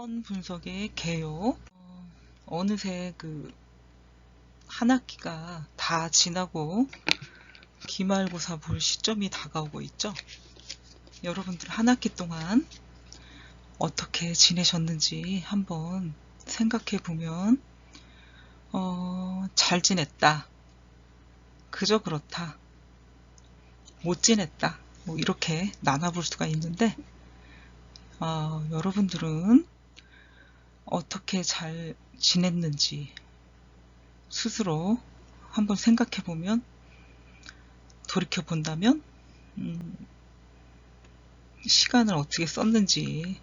상권 분석의 개요. 어느새 한 학기가 다 지나고 기말고사 볼 시점이 다가오고 있죠. 여러분들 한 학기 동안 어떻게 지내셨는지 한번 생각해 보면 잘 지냈다, 그저 그렇다, 못 지냈다, 뭐 이렇게 나눠볼 수가 있는데 여러분들은 어떻게 잘 지냈는지 스스로 한번 생각해 보면, 돌이켜 본다면 시간을 어떻게 썼는지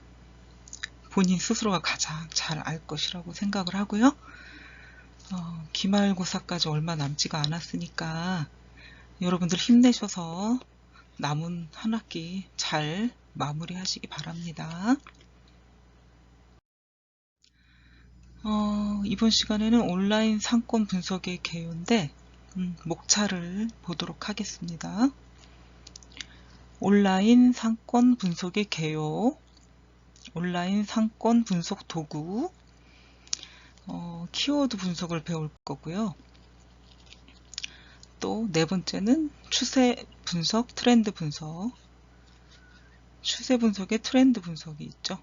본인 스스로가 가장 잘 알 것이라고 생각을 하고요. 기말고사까지 얼마 남지가 않았으니까 여러분들 힘내셔서 남은 한 학기 잘 마무리하시기 바랍니다. 이번 시간에는 온라인 상권 분석의 개요인데 목차를 보도록 하겠습니다. 온라인 상권 분석의 개요, 온라인 상권 분석 도구, 키워드 분석을 배울 거고요. 또 네 번째는 추세 분석, 트렌드 분석, 추세 분석에 트렌드 분석이 있죠.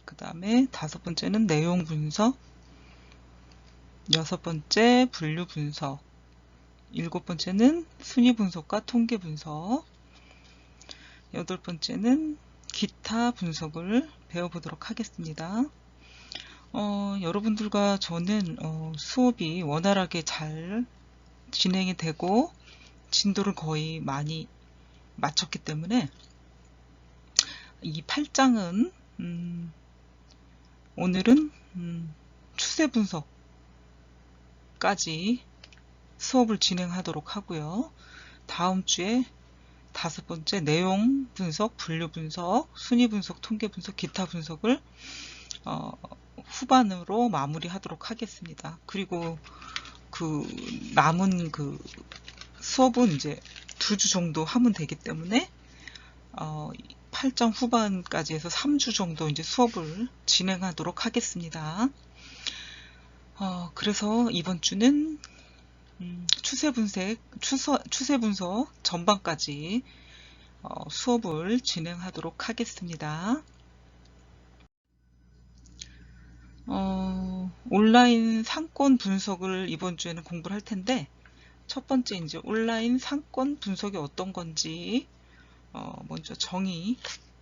그 다음에 다섯 번째는 내용 분석, 여섯 번째 분류 분석, 일곱 번째는 순위 분석과 통계 분석, 여덟 번째는 기타 분석을 배워보도록 하겠습니다. 여러분들과 저는 수업이 원활하게 잘 진행이 되고 진도를 거의 많이 마쳤기 때문에 이 8장은 오늘은 추세 분석까지 수업을 진행하도록 하고요. 다음 주에 다섯 번째 내용 분석, 분류 분석, 순위 분석, 통계 분석, 기타 분석을 후반으로 마무리하도록 하겠습니다. 그리고 남은 수업은 이제 2주 정도 하면 되기 때문에 8장 후반까지 해서 3주 정도 이제 수업을 진행하도록 하겠습니다. 그래서 이번 주는 추세 분석 전반까지 수업을 진행하도록 하겠습니다. 온라인 상권 분석을 이번 주에는 공부를 할 텐데, 첫 번째 이제 온라인 상권 분석이 어떤 건지 먼저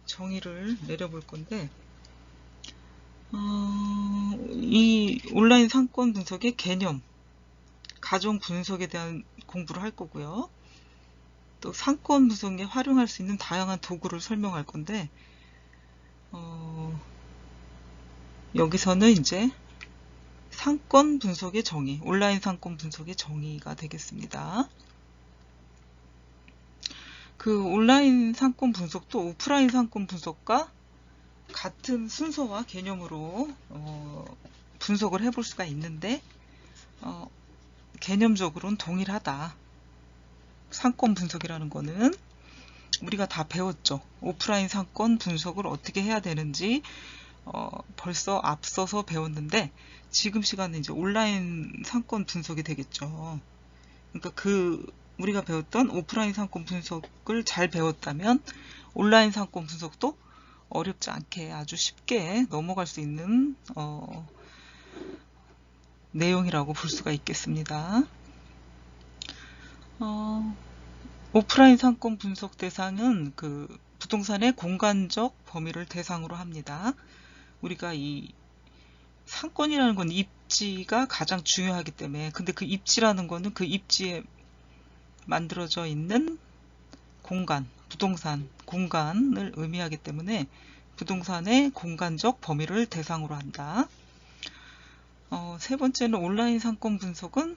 정의를 내려볼 건데, 이 온라인 상권 분석의 개념, 가정 분석에 대한 공부를 할 거고요. 또 상권 분석에 활용할 수 있는 다양한 도구를 설명할 건데, 여기서는 이제 상권 분석의 정의, 온라인 상권 분석의 정의가 되겠습니다. 온라인 상권 분석도 오프라인 상권 분석과 같은 순서와 개념으로 분석을 해볼 수가 있는데, 개념적으로는 동일하다. 상권 분석이라는 거는 우리가 다 배웠죠. 오프라인 상권 분석을 어떻게 해야 되는지 벌써 앞서서 배웠는데, 지금 시간은 이제 온라인 상권 분석이 되겠죠. 그러니까 우리가 배웠던 오프라인 상권 분석을 잘 배웠다면 온라인 상권 분석도 어렵지 않게 아주 쉽게 넘어갈 수 있는 내용이라고 볼 수가 있겠습니다. 오프라인 상권 분석 대상은 부동산의 공간적 범위를 대상으로 합니다. 우리가 이 상권이라는 건 입지가 가장 중요하기 때문에, 근데 그 입지라는 거는 그 입지에 만들어져 있는 공간, 부동산 공간을 의미하기 때문에 부동산의 공간적 범위를 대상으로 한다. 세 번째는 온라인 상권 분석은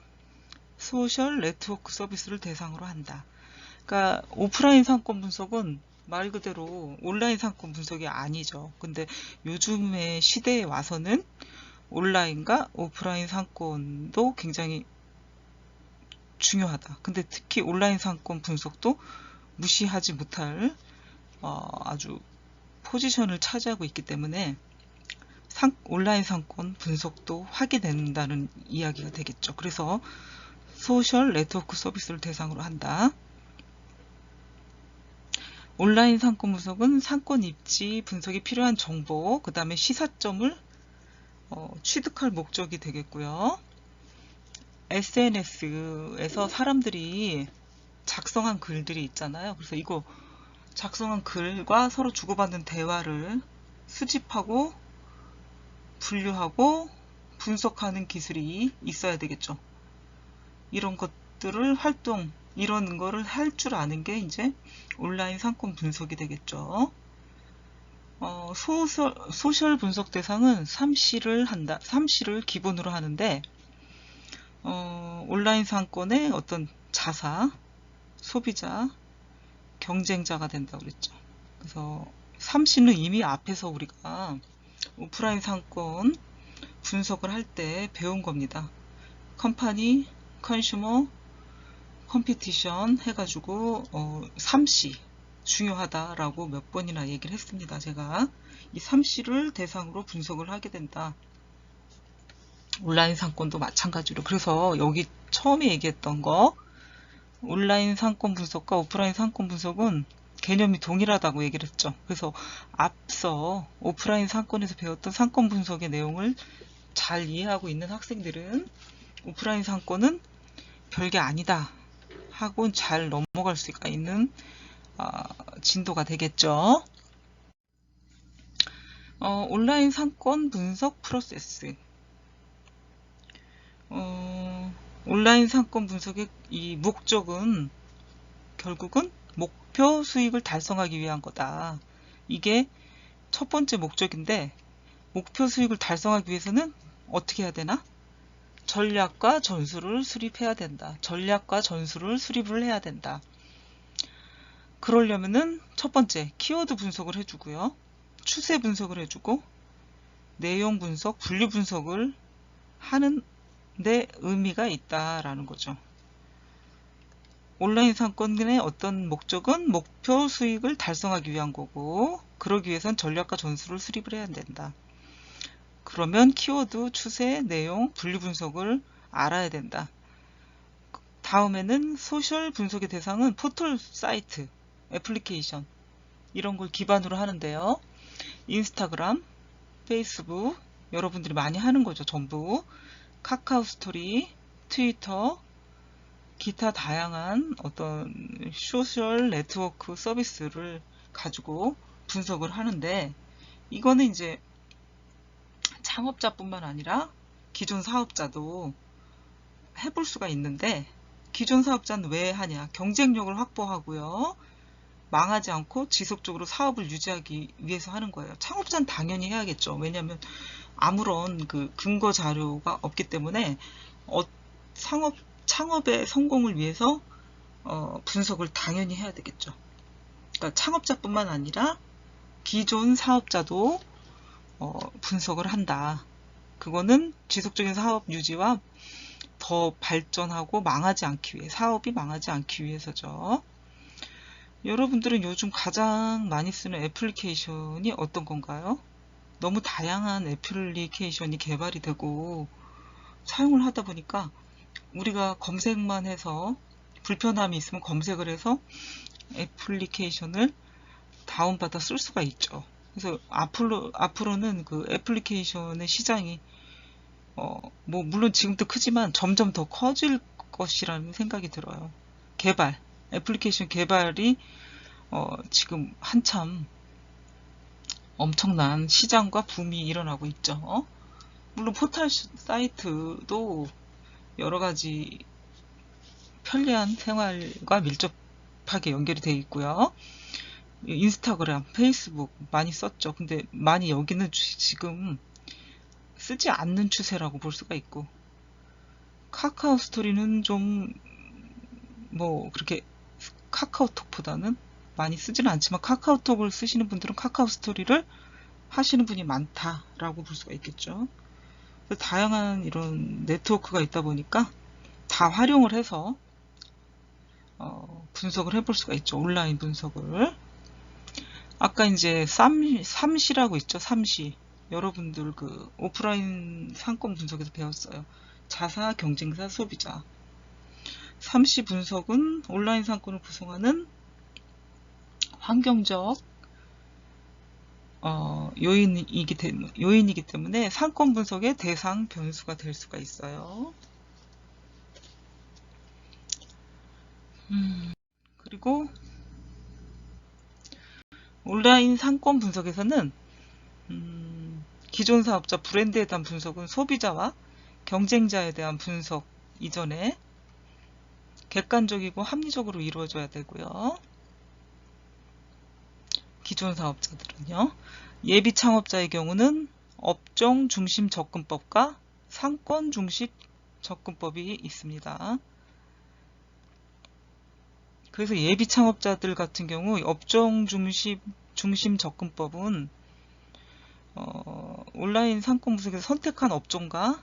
소셜 네트워크 서비스를 대상으로 한다. 그러니까 오프라인 상권 분석은 말 그대로 온라인 상권 분석이 아니죠. 근데 요즘의 시대에 와서는 온라인과 오프라인 상권도 굉장히 중요하다. 근데 특히 온라인 상권 분석도 무시하지 못할 아주 포지션을 차지하고 있기 때문에 온라인 상권 분석도 하게 된다는 이야기가 되겠죠. 그래서 소셜 네트워크 서비스를 대상으로 한다. 온라인 상권 분석은 상권 입지 분석이 필요한 정보, 그 다음에 시사점을 취득할 목적이 되겠고요. SNS에서 사람들이 작성한 글들이 있잖아요. 그래서 이거 작성한 글과 서로 주고받는 대화를 수집하고 분류하고 분석하는 기술이 있어야 되겠죠. 이런 것들을 이런 거를 할 줄 아는 게 이제 온라인 상권 분석이 되겠죠. 소셜 분석 대상은 3C를 기본으로 하는데, 온라인 상권의 어떤 자사, 소비자, 경쟁자가 된다고 그랬죠. 그래서 3C는 이미 앞에서 우리가 오프라인 상권 분석을 할 때 배운 겁니다. 컴퍼니, 컨슈머, 컴피티션 해가지고 3C 중요하다라고 몇 번이나 얘기를 했습니다. 제가 이 3C를 대상으로 분석을 하게 된다. 온라인 상권도 마찬가지로. 그래서 여기 처음에 얘기했던 거 온라인 상권 분석과 오프라인 상권 분석은 개념이 동일하다고 얘기를 했죠. 그래서 앞서 오프라인 상권에서 배웠던 상권 분석의 내용을 잘 이해하고 있는 학생들은 오프라인 상권은 별게 아니다 하고 잘 넘어갈 수가 있는 진도가 되겠죠. 온라인 상권 분석 프로세스. 온라인 상권 분석의 이 목적은 결국은 목표 수익을 달성하기 위한 거다. 이게 첫 번째 목적인데, 목표 수익을 달성하기 위해서는 어떻게 해야 되나? 전략과 전술을 수립해야 된다. 전략과 전술을 수립을 해야 된다. 그러려면은 첫 번째 키워드 분석을 해주고요. 추세 분석을 해주고 내용 분석, 분류 분석을 하는 데 의미가 있다라는 거죠. 온라인 상권의 어떤 목적은 목표 수익을 달성하기 위한 거고, 그러기 위해선 전략과 전술을 수립을 해야 된다. 그러면 키워드, 추세, 내용, 분류 분석을 알아야 된다. 다음에는 소셜 분석의 대상은 포털 사이트, 애플리케이션 이런 걸 기반으로 하는데요. 인스타그램, 페이스북 여러분들이 많이 하는 거죠. 전부 카카오 스토리, 트위터, 기타 다양한 어떤 소셜 네트워크 서비스를 가지고 분석을 하는데, 이거는 이제 창업자뿐만 아니라 기존 사업자도 해볼 수가 있는데, 기존 사업자는 왜 하냐? 경쟁력을 확보하고요. 망하지 않고 지속적으로 사업을 유지하기 위해서 하는 거예요. 창업자는 당연히 해야겠죠. 왜냐하면 아무런 그 근거 자료가 없기 때문에 창업의 성공을 위해서 분석을 당연히 해야 되겠죠. 그러니까 창업자뿐만 아니라 기존 사업자도 분석을 한다. 그거는 지속적인 사업 유지와 더 발전하고 망하지 않기 위해, 사업이 망하지 않기 위해서죠. 여러분들은 요즘 가장 많이 쓰는 애플리케이션이 어떤 건가요? 너무 다양한 애플리케이션이 개발이 되고 사용을 하다 보니까 우리가 검색만 해서 불편함이 있으면 검색을 해서 애플리케이션을 다운받아 쓸 수가 있죠. 그래서 앞으로는 그 애플리케이션의 시장이 물론 지금도 크지만 점점 더 커질 것이라는 생각이 들어요. 애플리케이션 개발이 지금 한참 엄청난 시장과 붐이 일어나고 있죠. 물론 포털 사이트도 여러 가지 편리한 생활과 밀접하게 연결이 되어 있고요. 인스타그램, 페이스북 많이 썼죠. 근데 많이 여기는 지금 쓰지 않는 추세라고 볼 수가 있고, 카카오 스토리는 좀 그렇게 카카오톡보다는 많이 쓰지는 않지만, 카카오톡을 쓰시는 분들은 카카오 스토리를 하시는 분이 많다라고 볼 수가 있겠죠. 다양한 이런 네트워크가 있다 보니까 다 활용을 해서 분석을 해볼 수가 있죠. 온라인 분석을. 아까 이제 3C라고 있죠. 3C. 여러분들 그 오프라인 상권 분석에서 배웠어요. 자사, 경쟁사, 소비자. 3C 분석은 온라인 상권을 구성하는 환경적 요인이기 때문에 상권 분석의 대상 변수가 될 수가 있어요. 그리고 온라인 상권 분석에서는 기존 사업자 브랜드에 대한 분석은 소비자와 경쟁자에 대한 분석 이전에 객관적이고 합리적으로 이루어져야 되고요. 기존 사업자들은요. 예비 창업자의 경우는 업종 중심 접근법과 상권 중심 접근법이 있습니다. 그래서 예비 창업자들 같은 경우 업종 중심 접근법은 온라인 상권 분석에서 선택한 업종과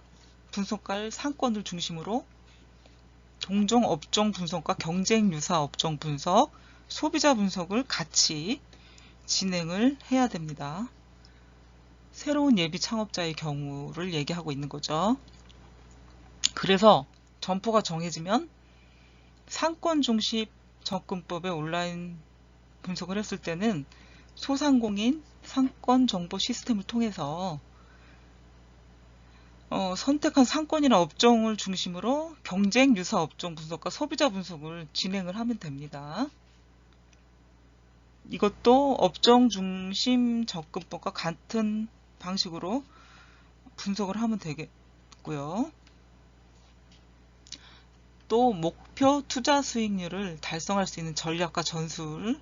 분석할 상권을 중심으로 동종 업종 분석과 경쟁 유사 업종 분석, 소비자 분석을 같이 진행을 해야 됩니다. 새로운 예비 창업자의 경우를 얘기하고 있는 거죠. 그래서 점포가 정해지면 상권 중심 접근법의 온라인 분석을 했을 때는 소상공인 상권 정보 시스템을 통해서 선택한 상권이나 업종을 중심으로 경쟁 유사 업종 분석과 소비자 분석을 진행을 하면 됩니다. 이것도 업종 중심 접근법과 같은 방식으로 분석을 하면 되겠고요. 또 목표 투자 수익률을 달성할 수 있는 전략과 전술,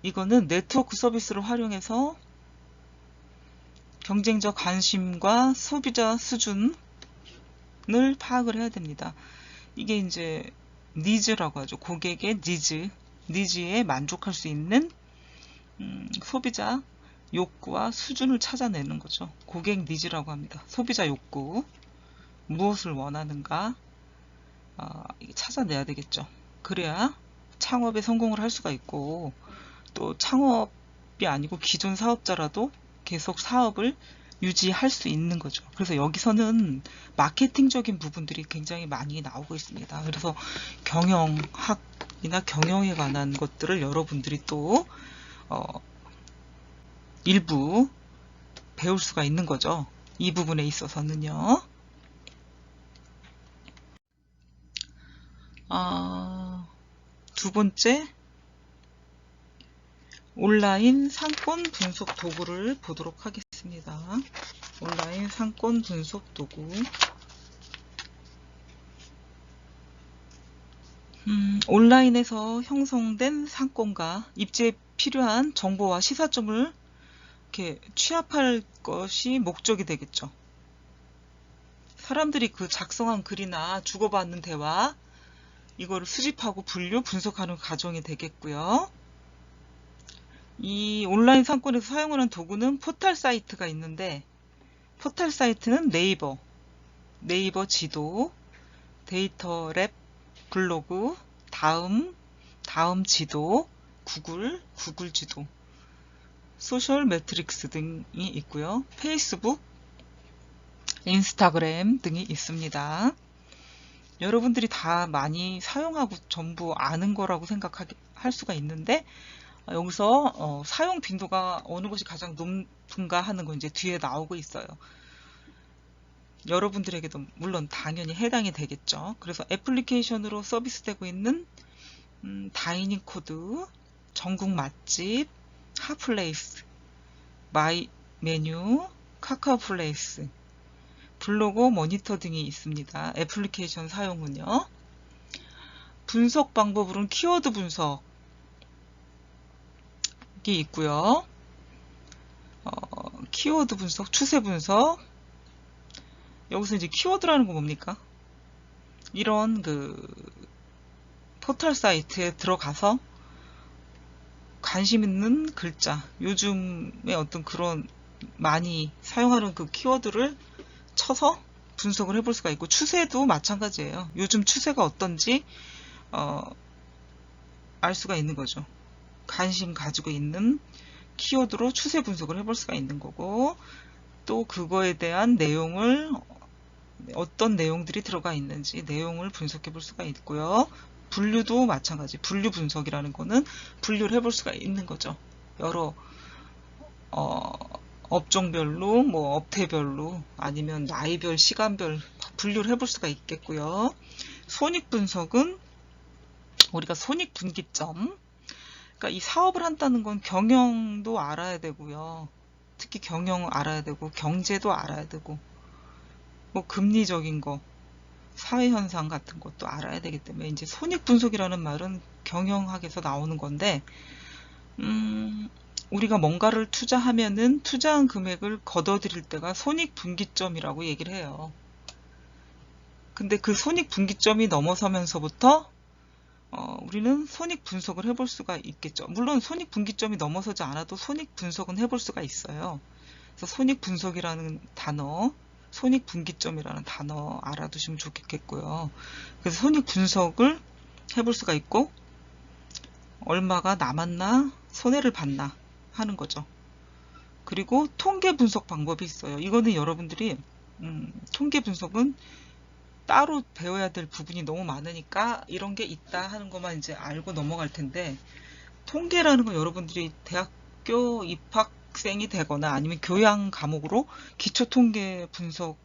이거는 네트워크 서비스를 활용해서 경쟁자 관심과 소비자 수준을 파악을 해야 됩니다. 이게 이제 니즈라고 하죠. 고객의 니즈에 만족할 수 있는 소비자 욕구와 수준을 찾아내는 거죠. 고객 니즈라고 합니다. 소비자 욕구, 무엇을 원하는가 찾아내야 되겠죠. 그래야 창업에 성공을 할 수가 있고, 또 창업이 아니고 기존 사업자라도 계속 사업을 유지할 수 있는 거죠. 그래서 여기서는 마케팅적인 부분들이 굉장히 많이 나오고 있습니다. 그래서 경영학이나 경영에 관한 것들을 여러분들이 또 일부 배울 수가 있는 거죠. 이 부분에 있어서는요. 두 번째, 온라인 상권 분석 도구를 보도록 하겠습니다. 온라인 상권 분석 도구. 온라인에서 형성된 상권과 입지에 필요한 정보와 시사점을 이렇게 취합할 것이 목적이 되겠죠. 사람들이 그 작성한 글이나 주고받는 대화, 이거를 수집하고 분류, 분석하는 과정이 되겠고요. 이 온라인 상권에서 사용하는 도구는 포털 사이트가 있는데, 포털 사이트는 네이버 지도, 데이터랩, 블로그, 다음 지도, 구글 지도, 소셜 매트릭스 등이 있고요. 페이스북, 인스타그램 등이 있습니다. 여러분들이 다 많이 사용하고 전부 아는 거라고 생각할 수가 있는데, 여기서 사용 빈도가 어느 것이 가장 높은가 하는 거 이제 뒤에 나오고 있어요. 여러분들에게도 물론 당연히 해당이 되겠죠. 그래서 애플리케이션으로 서비스되고 있는 다이닝 코드, 전국 맛집, 핫플레이스, 마이 메뉴, 카카오 플레이스, 블로그, 모니터 등이 있습니다. 애플리케이션 사용은요. 분석 방법으로는 키워드 분석이 있고요. 키워드 분석, 추세 분석. 여기서 이제 키워드라는 건 뭡니까? 이런 그 포털 사이트에 들어가서 관심 있는 글자, 요즘에 어떤 그런 많이 사용하는 그 키워드를 쳐서 분석을 해볼 수가 있고, 추세도 마찬가지예요. 요즘 추세가 어떤지 알 수가 있는 거죠. 관심 가지고 있는 키워드로 추세 분석을 해볼 수가 있는 거고, 또 그거에 대한 내용을 어떤 내용들이 들어가 있는지 내용을 분석해 볼 수가 있고요. 분류도 마찬가지. 분류 분석이라는 거는 분류를 해볼 수가 있는 거죠. 여러 업종별로, 뭐 업태별로, 아니면 나이별, 시간별 분류를 해볼 수가 있겠고요. 손익 분석은 우리가 손익 분기점, 그러니까 이 사업을 한다는 건 경영도 알아야 되고요. 특히 경영 알아야 되고, 경제도 알아야 되고, 뭐 금리적인 거, 사회 현상 같은 것도 알아야 되기 때문에 이제 손익 분석이라는 말은 경영학에서 나오는 건데, 우리가 뭔가를 투자하면은 투자한 금액을 걷어들일 때가 손익 분기점이라고 얘기를 해요. 근데 그 손익 분기점이 넘어서면서부터 우리는 손익 분석을 해볼 수가 있겠죠. 물론 손익 분기점이 넘어서지 않아도 손익 분석은 해볼 수가 있어요. 그래서 손익 분석이라는 단어, 손익 분기점이라는 단어 알아두시면 좋겠고요. 그래서 손익 분석을 해볼 수가 있고, 얼마가 남았나 손해를 봤나 하는 거죠. 그리고 통계 분석 방법이 있어요. 이거는 여러분들이 통계 분석은 따로 배워야 될 부분이 너무 많으니까 이런 게 있다 하는 것만 이제 알고 넘어갈 텐데, 통계라는 건 여러분들이 대학교 입학생이 되거나 아니면 교양 과목으로 기초 통계 분석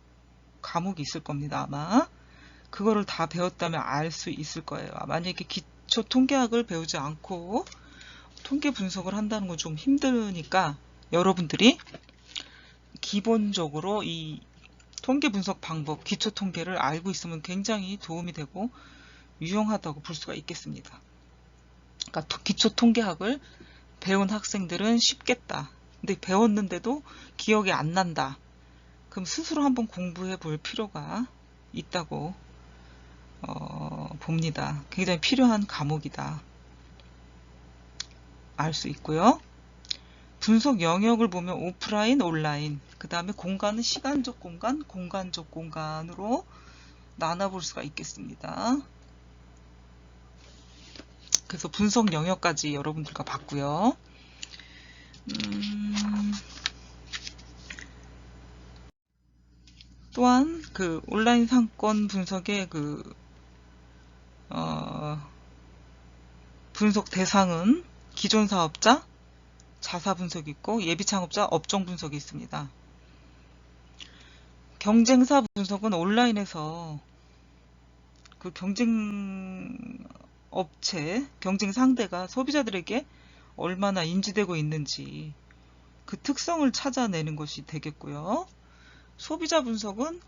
과목이 있을 겁니다. 아마 그거를 다 배웠다면 알 수 있을 거예요. 만약에 기초 통계학을 배우지 않고 통계 분석을 한다는 건 좀 힘드니까 여러분들이 기본적으로 이 통계 분석 방법, 기초 통계를 알고 있으면 굉장히 도움이 되고 유용하다고 볼 수가 있겠습니다. 그러니까 기초 통계학을 배운 학생들은 쉽겠다. 근데 배웠는데도 기억이 안 난다. 그럼 스스로 한번 공부해 볼 필요가 있다고 봅니다. 굉장히 필요한 과목이다. 알 수 있고요. 분석 영역을 보면 오프라인, 온라인, 그 다음에 공간은 시간적 공간, 공간적 공간으로 나눠볼 수가 있겠습니다. 그래서 분석 영역까지 여러분들과 봤고요. 또한 그 온라인 상권 분석의 분석 대상은 기존 사업자, 자사 분석이 있고 예비 창업자, 업종 분석이 있습니다. 경쟁사 분석은 온라인에서 그 경쟁 업체, 경쟁 상대가 소비자들에게 얼마나 인지되고 있는지 그 특성을 찾아내는 것이 되겠고요. 소비자 분석은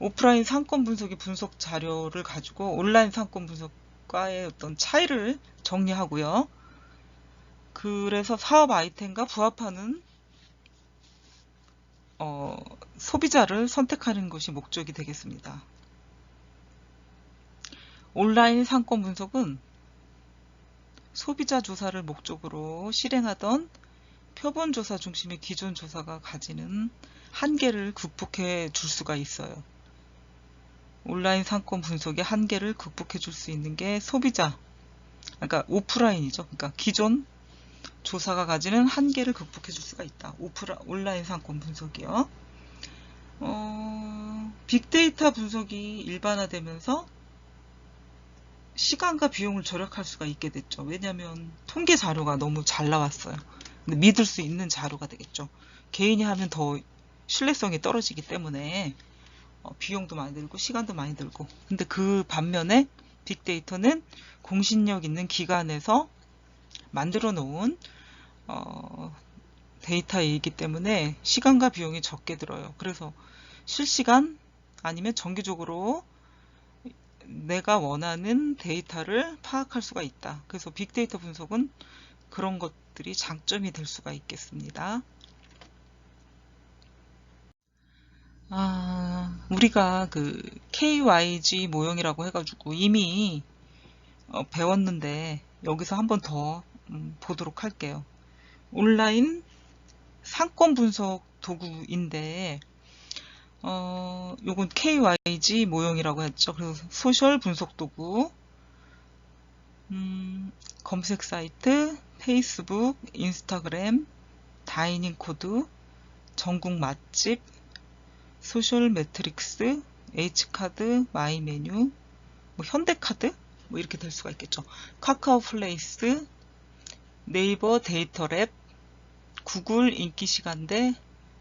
오프라인 상권 분석의 분석 자료를 가지고 온라인 상권 분석과의 어떤 차이를 정리하고요. 그래서 사업 아이템과 부합하는 소비자를 선택하는 것이 목적이 되겠습니다. 온라인 상권 분석은 소비자 조사를 목적으로 실행하던 표본 조사 중심의 기존 조사가 가지는 한계를 극복해 줄 수가 있어요. 온라인 상권 분석의 한계를 극복해 줄 수 있는 게 소비자, 그러니까 오프라인이죠. 그러니까 기존 조사가 가지는 한계를 극복해 줄 수가 있다. 온라인 상권 분석이요. 빅데이터 분석이 일반화되면서 시간과 비용을 절약할 수가 있게 됐죠. 왜냐하면 통계 자료가 너무 잘 나왔어요. 근데 믿을 수 있는 자료가 되겠죠. 개인이 하면 더 신뢰성이 떨어지기 때문에 비용도 많이 들고 시간도 많이 들고. 근데 그 반면에 빅데이터는 공신력 있는 기관에서 만들어 놓은 데이터이기 때문에 시간과 비용이 적게 들어요. 그래서 실시간 아니면 정기적으로 내가 원하는 데이터를 파악할 수가 있다. 그래서 빅데이터 분석은 그런 것들이 장점이 될 수가 있겠습니다. 우리가 그 KYG 모형이라고 해가지고 이미 배웠는데 여기서 한 번 더 보도록 할게요. 온라인 상권 분석 도구인데 요건 KYG 모형이라고 했죠. 그래서 소셜 분석 도구, 검색 사이트, 페이스북, 인스타그램, 다이닝 코드, 전국 맛집, 소셜 매트릭스, H카드, 마이메뉴, 뭐 현대카드 뭐 이렇게 될 수가 있겠죠. 카카오 플레이스, 네이버 데이터랩, 구글 인기시간대,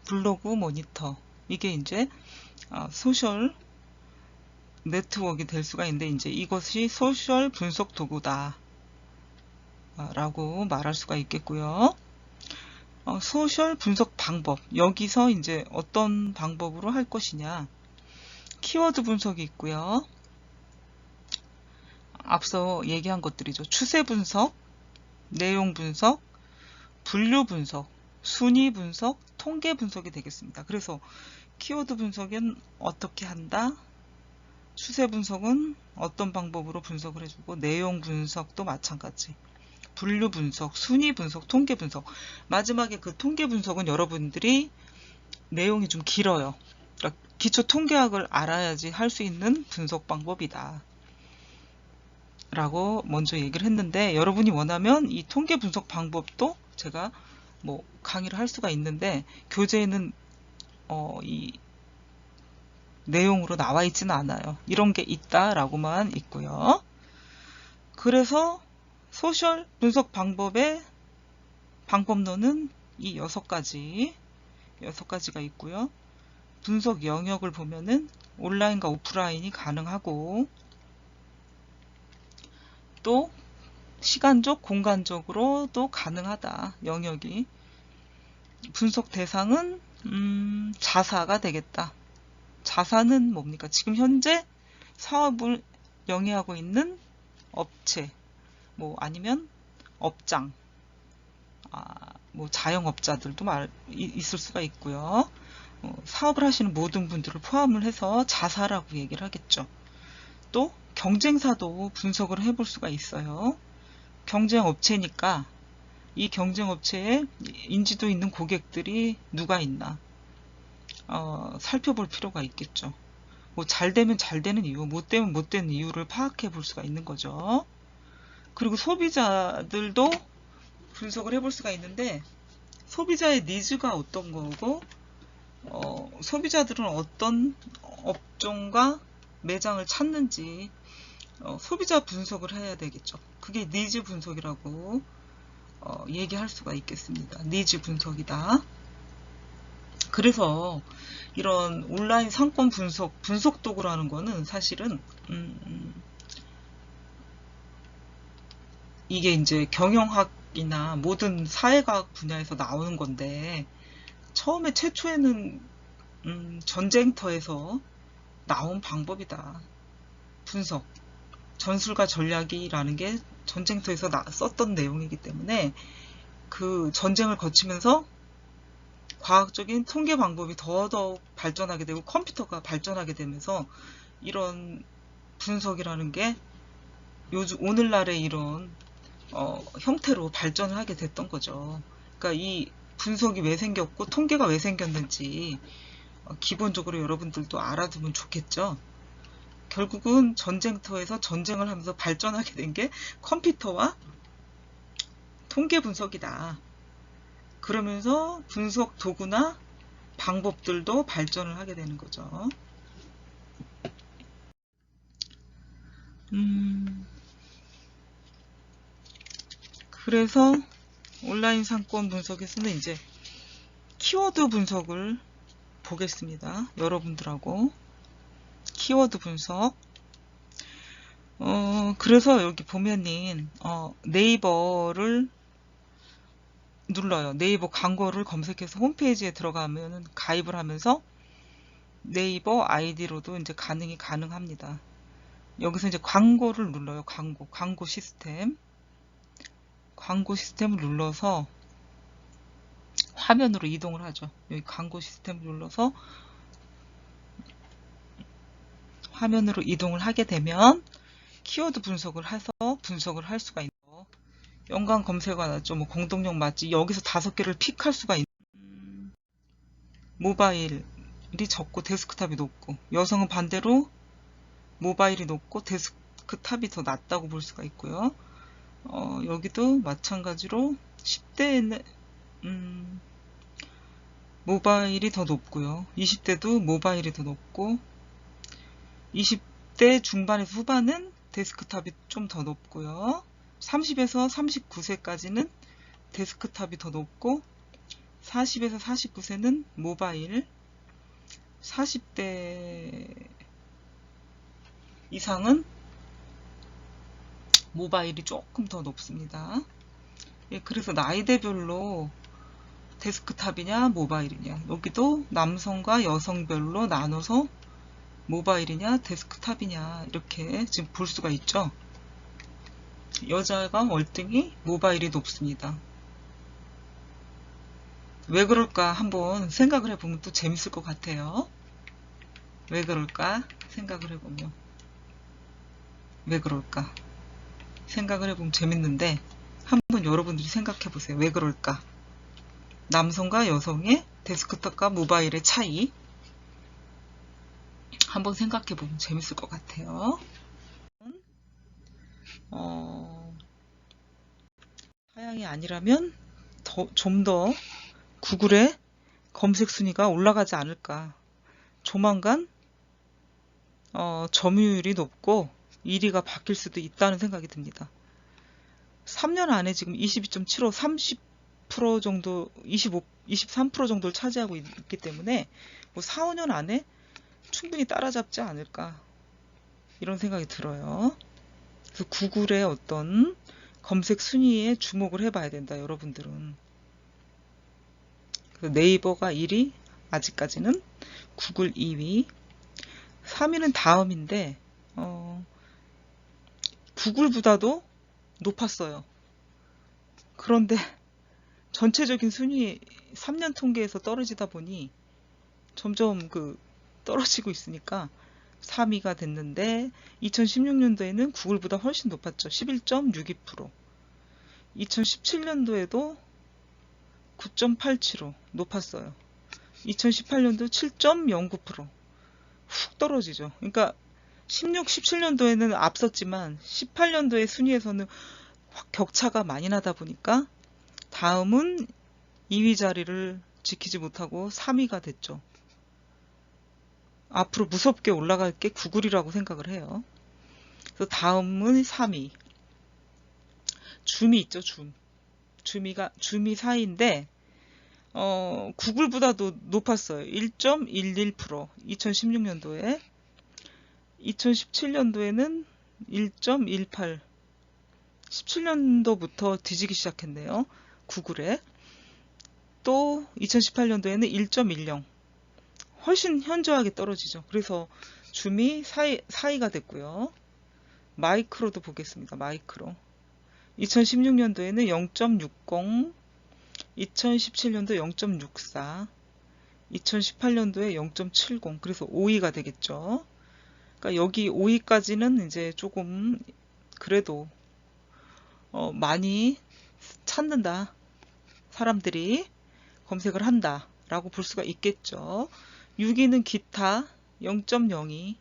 블로그 모니터, 이게 이제 소셜 네트워크가 될 수가 있는데, 이제 이것이 소셜 분석 도구다 라고 말할 수가 있겠고요. 소셜 분석 방법, 여기서 이제 어떤 방법으로 할 것이냐, 키워드 분석이 있고요. 앞서 얘기한 것들이죠. 추세 분석, 내용 분석, 분류 분석, 순위 분석, 통계 분석이 되겠습니다. 그래서 키워드 분석은 어떻게 한다? 추세 분석은 어떤 방법으로 분석을 해주고, 내용 분석도 마찬가지. 분류 분석, 순위 분석, 통계 분석. 마지막에 그 통계 분석은 여러분들이 내용이 좀 길어요. 그러니까 기초 통계학을 알아야지 할 수 있는 분석 방법이다 라고 먼저 얘기를 했는데, 여러분이 원하면 이 통계 분석 방법도 제가 뭐 강의를 할 수가 있는데, 교재에는 이 내용으로 나와 있지는 않아요. 이런 게 있다라고만 있고요. 그래서 소셜 분석 방법의 방법론은 이 6가지가 있고요. 분석 영역을 보면은 온라인과 오프라인이 가능하고, 또 시간적, 공간적으로도 가능하다. 영역이. 분석 대상은 자사가 되겠다. 자사는 뭡니까? 지금 현재 사업을 영위하고 있는 업체, 뭐 아니면 업장, 뭐 자영업자들도 있을 수가 있고요. 사업을 하시는 모든 분들을 포함을 해서 자사라고 얘기를 하겠죠. 또 경쟁사도 분석을 해볼 수가 있어요. 경쟁업체니까 이 경쟁업체에 인지도 있는 고객들이 누가 있나 살펴볼 필요가 있겠죠. 뭐 잘 되면 잘 되는 이유, 못 되면 못 되는 이유를 파악해 볼 수가 있는 거죠. 그리고 소비자들도 분석을 해볼 수가 있는데, 소비자의 니즈가 어떤 거고, 소비자들은 어떤 업종과 매장을 찾는지 소비자 분석을 해야 되겠죠. 그게 니즈 분석이라고 얘기할 수가 있겠습니다. 니즈 분석이다. 그래서 이런 온라인 상권 분석 도구라는 거는 사실은 이게 이제 경영학이나 모든 사회과학 분야에서 나오는 건데, 처음에 최초에는 전쟁터에서 나온 방법이다. 분석, 전술과 전략이라는 게 전쟁터에서 썼던 내용이기 때문에, 그 전쟁을 거치면서 과학적인 통계 방법이 더더욱 발전하게 되고 컴퓨터가 발전하게 되면서 이런 분석이라는 게 오늘날의 이런 형태로 발전을 하게 됐던 거죠. 그러니까 이 분석이 왜 생겼고 통계가 왜 생겼는지 기본적으로 여러분들도 알아두면 좋겠죠. 결국은 전쟁터에서 전쟁을 하면서 발전하게 된 게 컴퓨터와 통계 분석이다. 그러면서 분석 도구나 방법들도 발전을 하게 되는 거죠. 그래서 온라인 상권 분석에서는 이제 키워드 분석을 보겠습니다. 여러분들하고 키워드 분석. 그래서 여기 보면은 네이버를 눌러요. 네이버 광고를 검색해서 홈페이지에 들어가면 가입을 하면서 네이버 아이디로도 이제 가능합니다. 여기서 이제 광고를 눌러요. 광고 시스템을 눌러서 화면으로 이동을 하죠. 여기 광고 시스템을 눌러서 화면으로 이동을 하게 되면 키워드 분석을 해서 분석을 할 수가 있는 거. 연관 검색어가 나죠. 뭐 공동용 맛집, 여기서 5개를 픽할 수가 있는. 모바일이 적고 데스크탑이 높고, 여성은 반대로 모바일이 높고 데스크탑이 더 낮다고 볼 수가 있고요. 여기도 마찬가지로 10대에는 모바일이 더 높고요. 20대도 모바일이 더 높고 20대 중반에서 후반은 데스크탑이 좀 더 높고요. 30에서 39세까지는 데스크탑이 더 높고 40에서 49세는 모바일, 40대 이상은 모바일이 조금 더 높습니다. 예, 그래서 나이대별로 데스크탑이냐 모바일이냐, 여기도 남성과 여성별로 나눠서 모바일이냐 데스크탑이냐 이렇게 지금 볼 수가 있죠. 여자가 월등히 모바일이 높습니다. 왜 그럴까 한번 생각을 해보면 또 재밌을 것 같아요. 왜 그럴까 생각을 해보면 왜 그럴까 생각을 해보면 재밌는데, 한번 여러분들이 생각해 보세요. 왜 그럴까? 남성과 여성의 데스크탑과 모바일의 차이 한번 생각해 보면 재밌을 것 같아요. 사양이 아니라면 좀 더 구글의 검색 순위가 올라가지 않을까. 조만간 점유율이 높고 1위가 바뀔 수도 있다는 생각이 듭니다. 3년 안에 지금 22.75, 30% 정도, 23% 정도를 차지하고 있기 때문에 뭐 4, 5년 안에 충분히 따라잡지 않을까 이런 생각이 들어요. 그래서 구글의 어떤 검색 순위에 주목을 해봐야 된다, 여러분들은. 그래서 네이버가 1위, 아직까지는 구글 2위, 3위는 다음인데 구글보다도 높았어요. 그런데 전체적인 순위 3년 통계에서 떨어지다 보니 점점 떨어지고 있으니까 3위가 됐는데, 2016년도에는 구글보다 훨씬 높았죠. 11.62%. 2017년도에도 9.87% 높았어요. 2018년도 7.09%. 훅 떨어지죠. 그러니까 16, 17년도에는 앞섰지만 18년도의 순위에서는 확 격차가 많이 나다 보니까 다음은 2위 자리를 지키지 못하고 3위가 됐죠. 앞으로 무섭게 올라갈 게 구글이라고 생각을 해요. 그래서 다음은 3위. 줌이 있죠, 줌. 줌이 4위인데 구글보다도 높았어요. 1.11%. 2016년도에. 2017년도에는 1.18. 17년도부터 뒤지기 시작했네요. 구글에. 또 2018년도에는 1.10. 훨씬 현저하게 떨어지죠. 그래서 줌이 4위가 됐고요. 마이크로도 보겠습니다. 마이크로. 2016년도에는 0.60, 2017년도 0.64, 2018년도에 0.70, 그래서 5위가 되겠죠. 그러니까 여기 5위까지는 이제 조금 그래도 많이 찾는다, 사람들이 검색을 한다 라고 볼 수가 있겠죠. 6위는 기타 0.02,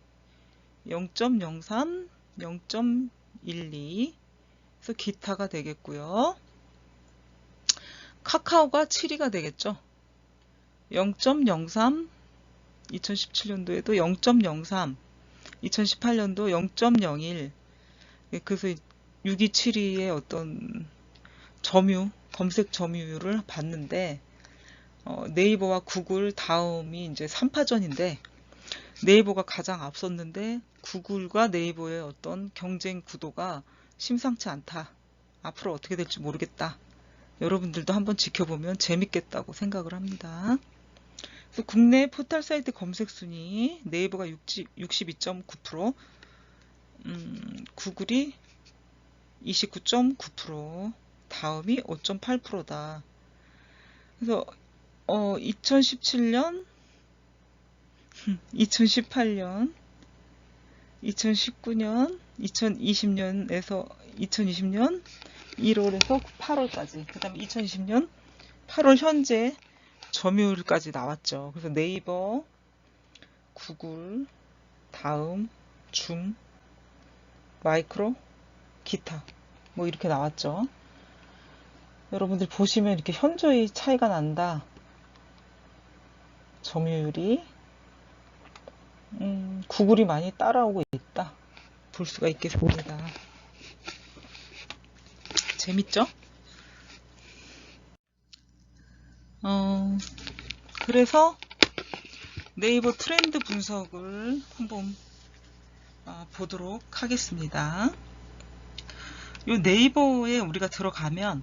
0.03, 0.12, 그래서 기타가 되겠고요. 카카오가 7위가 되겠죠. 0.03, 2017년도에도 0.03, 2018년도 0.01. 그래서 6위, 7위의 어떤 검색 점유율을 봤는데, 네이버와 구글 다음이 이제 3파전인데, 네이버가 가장 앞섰는데 구글과 네이버의 어떤 경쟁 구도가 심상치 않다. 앞으로 어떻게 될지 모르겠다. 여러분들도 한번 지켜보면 재밌겠다고 생각을 합니다. 그래서 국내 포털 사이트 검색 순위 네이버가 62.9%, 구글이 29.9%, 다음이 5.8%다. 그래서 2017년, 2018년, 2019년, 2020년에서 2020년 1월에서 8월까지, 그 다음에 2020년 8월 현재 점유율까지 나왔죠. 그래서 네이버, 구글, 다음, 줌, 마이크로, 기타, 뭐 이렇게 나왔죠. 여러분들 보시면 이렇게 현저히 차이가 난다. 점유율이 구글이 많이 따라오고 있다. 볼 수가 있겠습니다. 재밌죠? 그래서 네이버 트렌드 분석을 한번 보도록 하겠습니다. 이 네이버에 우리가 들어가면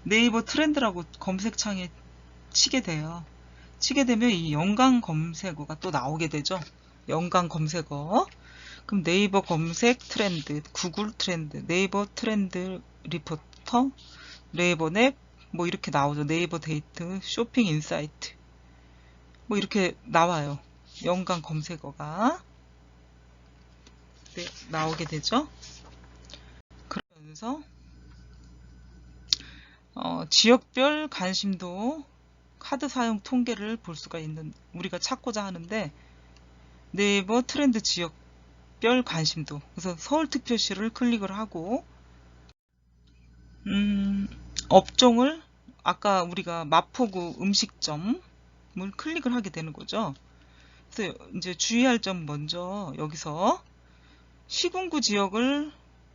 네이버 트렌드라고 검색창에 치게 돼요. 치게 되면 이 연관 검색어가 또 나오게 되죠. 연관 검색어. 그럼 네이버 검색 트렌드, 구글 트렌드, 네이버 트렌드 리포터, 네이버 넷, 뭐 이렇게 나오죠. 네이버 데이트, 쇼핑 인사이트. 뭐 이렇게 나와요. 연관 검색어가. 네, 나오게 되죠. 그러면서 지역별 관심도 카드 사용 통계를 볼 수가 있는, 우리가 찾고자 하는데 네이버 트렌드 지역별 관심도. 그래서 서울특별시를 클릭을 하고 업종을 아까 우리가 마포구 음식점을 클릭을 하게 되는 거죠. 그래서 이제 주의할 점 먼저 여기서 시군구 지역을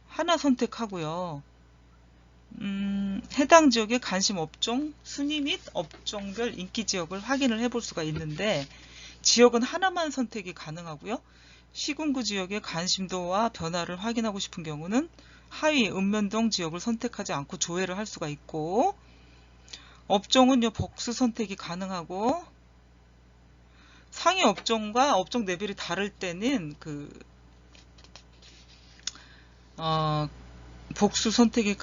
하나 선택하고요. 해당 지역의 관심 업종 순위 및 업종별 인기 지역을 확인을 해볼 수가 있는데 지역은 하나만 선택이 가능하고요. 시군구 지역의 관심도와 변화를 확인하고 싶은 경우는 하위 읍면동 지역을 선택하지 않고 조회를 할 수가 있고 업종은요 복수 선택이 가능하고 상위 업종과 업종 레벨이 다를 때는 복수 선택이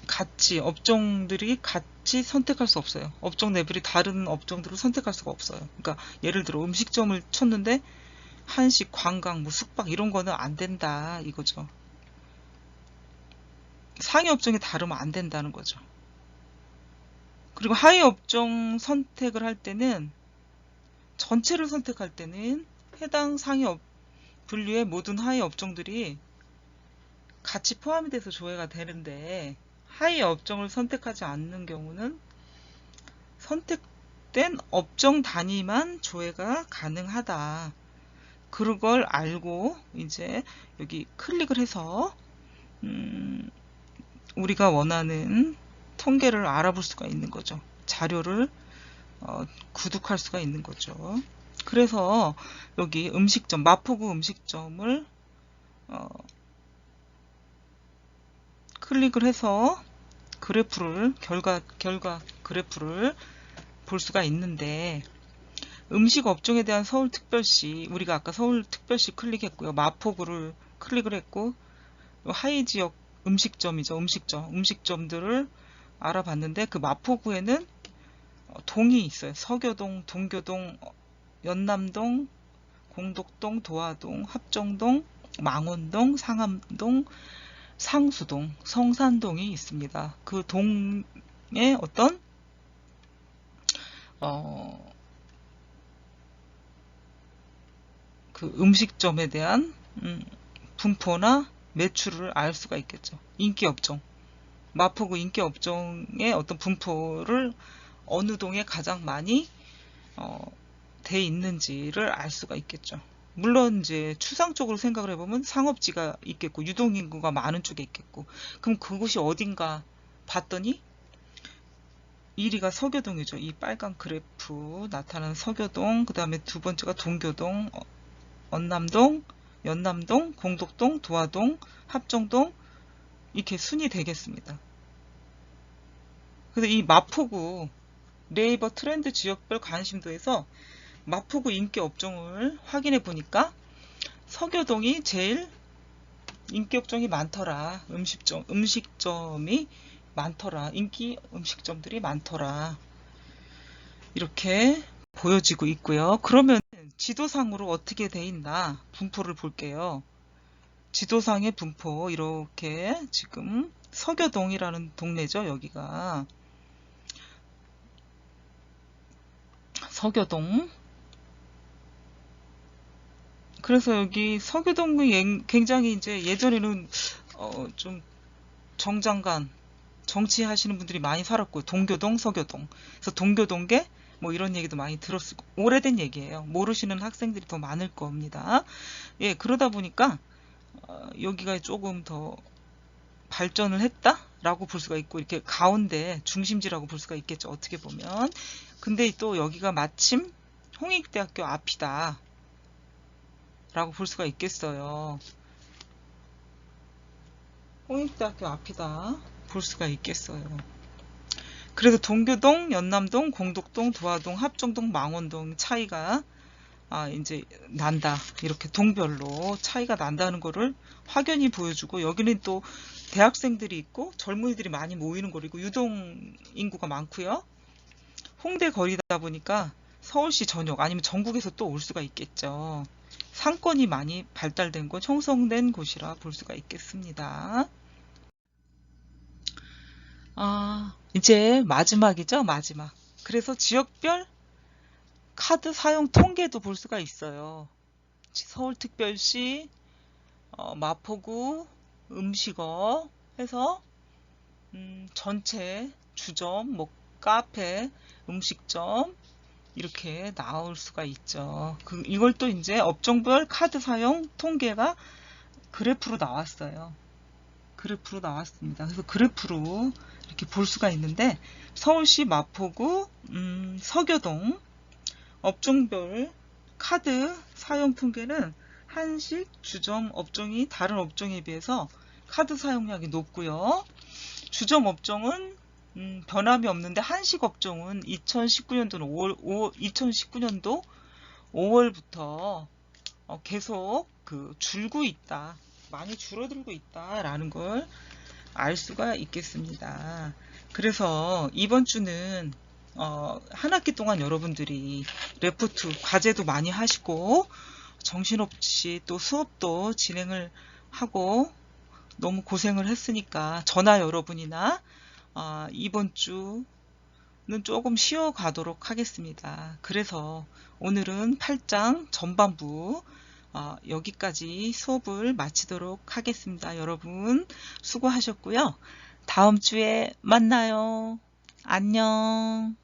같이 업종들이 같이 선택할 수 없어요. 업종 레벨이 다른 업종들을 선택할 수가 없어요. 그러니까 예를 들어 음식점을 쳤는데 한식, 관광, 뭐 숙박 이런 거는 안 된다 이거죠. 상위 업종이 다르면 안 된다는 거죠. 그리고 하위 업종 선택을 할 때는 전체를 선택할 때는 해당 상위 분류의 모든 하위 업종들이 같이 포함이 돼서 조회가 되는데 하위 업종을 선택하지 않는 경우는 선택된 업종 단위만 조회가 가능하다. 그걸 알고 이제 여기 클릭을 해서 우리가 원하는 통계를 알아볼 수가 있는 거죠. 자료를 구독할 수가 있는 거죠. 그래서 여기 음식점, 마포구 음식점을 클릭을 해서 그래프를 결과 그래프를 볼 수가 있는데 음식 업종에 대한 서울특별시, 우리가 아까 서울특별시 클릭했고요. 마포구를 클릭을 했고 하위 지역 음식점이죠. 음식점들을 알아봤는데 그 마포구에는 동이 있어요. 서교동, 동교동, 연남동, 공덕동, 도화동, 합정동, 망원동, 상암동, 상수동, 성산동이 있습니다. 그 동에 어떤 그 음식점에 대한 분포나 매출을 알 수가 있겠죠. 인기 업종, 마포구 인기 업종의 어떤 분포를 어느 동에 가장 많이 돼 있는지를 알 수가 있겠죠. 물론 이제 추상적으로 생각을 해보면 상업지가 있겠고 유동인구가 많은 쪽에 있겠고 그럼 그곳이 어딘가 봤더니 1위가 서교동이죠. 이 빨간 그래프 나타나는 서교동, 그 다음에 두 번째가 동교동, 언남동, 연남동, 공덕동, 도화동, 합정동 이렇게 순이 되겠습니다. 그래서 이 마포구 네이버 트렌드 지역별 관심도에서 마포구 인기 업종을 확인해 보니까 서교동이 제일 인기 업종이 많더라. 음식점이 많더라. 인기 음식점들이 많더라. 이렇게 보여지고 있고요. 그러면 지도상으로 어떻게 돼 있나 분포를 볼게요. 지도상의 분포 이렇게 지금 서교동이라는 동네죠. 여기가 서교동. 그래서 여기 서교동이 굉장히 이제 예전에는 좀 정장관 정치하시는 분들이 많이 살았고 동교동, 서교동. 그래서 동교동계 뭐 이런 얘기도 많이 들었을 거 오래된 얘기예요. 모르시는 학생들이 더 많을 겁니다. 예, 그러다 보니까 여기가 조금 더 발전을 했다라고 볼 수가 있고 이렇게 가운데 중심지라고 볼 수가 있겠죠. 어떻게 보면. 근데 또 여기가 마침 홍익대학교 앞이다 라고 볼 수가 있겠어요. 홍익대학교 앞이다 볼 수가 있겠어요. 그래서 동교동, 연남동, 공덕동, 도화동, 합정동, 망원동 차이가 이제 난다. 이렇게 동별로 차이가 난다는 거를 확연히 보여주고 여기는 또 대학생들이 있고 젊은이들이 많이 모이는 거리고 유동 인구가 많고요. 홍대 거리다 보니까 서울시 전역 아니면 전국에서 또 올 수가 있겠죠. 상권이 많이 발달된 곳, 형성된 곳이라 볼 수가 있겠습니다. 이제 마지막이죠, 마지막. 그래서 지역별 카드 사용 통계도 볼 수가 있어요. 서울특별시, 마포구, 음식업 해서 전체 주점, 뭐 카페, 음식점 이렇게 나올 수가 있죠. 이걸 또 이제 업종별 카드 사용 통계가 그래프로 나왔어요. 그래프로 나왔습니다. 그래서 그래프로 이렇게 볼 수가 있는데 서울시 마포구, 서교동 업종별 카드 사용 통계는 한식, 주점 업종이 다른 업종에 비해서 카드 사용량이 높고요. 주점 업종은 변함이 없는데 한식 업종은 2019년도 5월부터 계속 줄고 있다. 많이 줄어들고 있다라는 걸 알 수가 있겠습니다. 그래서 이번 주는 한 학기 동안 여러분들이 레포트 과제도 많이 하시고 정신없이 또 수업도 진행을 하고 너무 고생을 했으니까 저나 여러분이나 이번 주는 조금 쉬어 가도록 하겠습니다. 그래서 오늘은 8장 전반부 여기까지 수업을 마치도록 하겠습니다. 여러분 수고하셨고요. 다음 주에 만나요. 안녕.